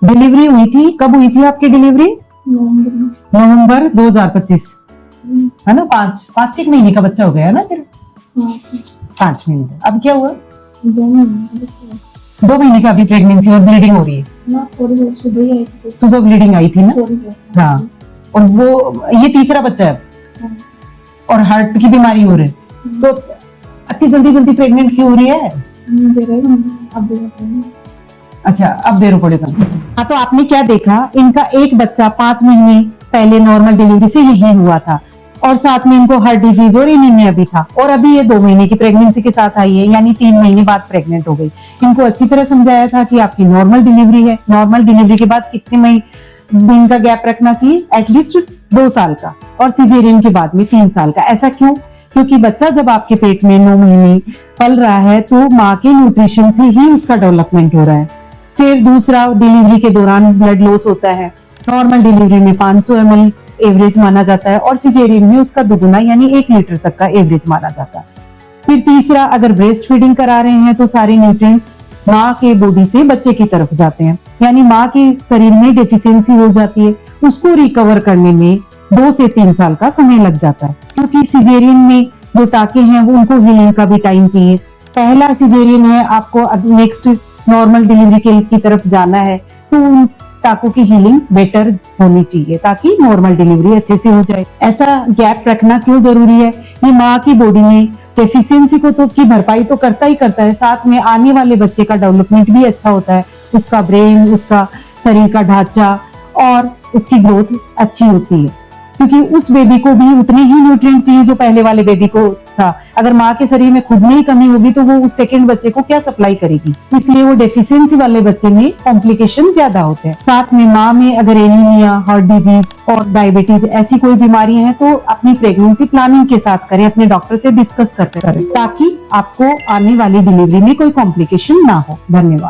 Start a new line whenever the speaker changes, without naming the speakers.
Delivery हुई थी, कब हुई थी आपकी डिलीवरी? नवंबर 2025, है ना? 5 महीने का बच्चा हो गया है ना फिर? 5 महीने का। अब क्या हुआ?
2 महीने का बच्चा है।
2 महीने का अभी प्रेगनेंसी और ब्लीडिंग हो रही है?
ना, थोड़ी बहुत सुबह ही आई थी।
सुबह ब्लीडिंग आई थी ना?
थोड़ी बहुत।
हाँ। और वो ये तीसरा बच्चा है
हाँ।
और हार्ट की बीमारी हो रही है, तो इतनी जल्दी जल्दी प्रेग्नेंट क्यों हो रही है?
दे रहे हैं, अब दे रहे हैं।
अच्छा, अब देर पड़ेगा। हाँ, तो आपने क्या देखा, इनका एक बच्चा 5 महीने पहले नॉर्मल डिलीवरी से यही हुआ था और साथ में इनको हार्ट डिजीज और एनीमिया भी था, और अभी ये 2 महीने की प्रेगनेंसी के साथ आई है, यानी 3 महीने बाद प्रेग्नेंट हो गई। इनको अच्छी तरह समझाया था कि आपकी नॉर्मल डिलीवरी है, नॉर्मल डिलीवरी के बाद कितने दिन का गैप रखना चाहिए, एटलीस्ट 2 साल का, और सिजेरियन के बाद में 3 साल का। ऐसा क्यों? क्योंकि बच्चा जब आपके पेट में 9 महीने पल रहा है तो माँ के न्यूट्रिशन से ही उसका डेवलपमेंट हो रहा है। फिर दूसरा, डिलीवरी के दौरान ब्लड लॉस होता है। नॉर्मल डिलीवरी में 500 ml एवरेज माना जाता है और सिजेरियन में उसका दुगुना यानी 1 लीटर तक का एवरेज माना जाता है। फिर तीसरा, अगर ब्रेस्ट फीडिंग करा रहे हैं तो सारे न्यूट्रिएंट्स माँ के बॉडी से बच्चे की तरफ जाते हैं, यानी माँ के शरीर में डेफिशिएंसी हो जाती है, उसको रिकवर करने में 2 से 3 साल का समय लग जाता है। क्योंकि सिजेरियन में जो टाके हैं वो उनको हीलिंग का भी टाइम चाहिए। पहला सिजेरियन है, आपको नेक्स्ट नॉर्मल डिलीवरी की तरफ जाना है, तो उन टाकों की हीलिंग बेटर होनी चाहिए ताकि नॉर्मल डिलीवरी अच्छे से हो जाए। ऐसा गैप रखना क्यों जरूरी है? ये माँ की बॉडी में डेफिशिएंसी को तो की भरपाई तो करता ही करता है, साथ में आने वाले बच्चे का डेवलपमेंट भी अच्छा होता है, उसका ब्रेन, उसका शरीर का ढांचा और उसकी ग्रोथ अच्छी होती है, क्योंकि उस बेबी को भी उतने ही न्यूट्रिएंट चाहिए जो पहले वाले बेबी को था। अगर माँ के शरीर में खुद में ही कमी होगी तो वो उस सेकंड बच्चे को क्या सप्लाई करेगी? इसलिए वो डेफिशिएंसी वाले बच्चे में कॉम्प्लिकेशन ज्यादा होते हैं। साथ में माँ में अगर एनीमिया, हार्ट डिजीज और डायबिटीज ऐसी कोई बीमारी है तो अपनी प्रेगनेंसी प्लानिंग के साथ करें, अपने डॉक्टर से डिस्कस करते करें, ताकि आपको आने वाली डिलीवरी में कोई कॉम्प्लिकेशन ना हो। धन्यवाद।